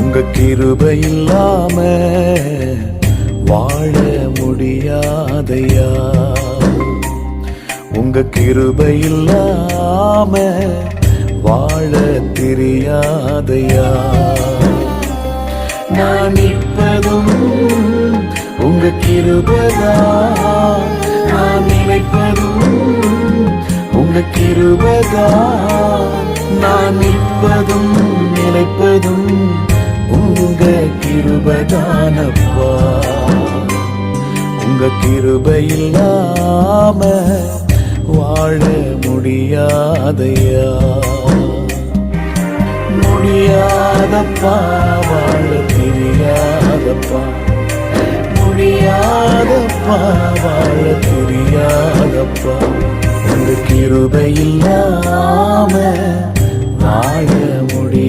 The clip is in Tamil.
உங்க கிருபை இல்லாம வாழ முடியாதையா. உங்க கிருபை இல்லாம வாழ தெரியாதையா. நான் நிற்பதும் உங்க கிருபைதான், நான் நினைப்பதும் உங்க கிருபைதான். நான் நிற்பதும் நினைப்பதும் உங்க கிருபைதானப்பா. உங்க கிருபை இல்லாம வாழ முடியாதையா. முடியாதப்பா, வாழ தெரியாதப்பா. முடியாதப்பா, வாழ தெரியாதப்பா. உங்க கிருபை இல்லாம வாழ முடியாது.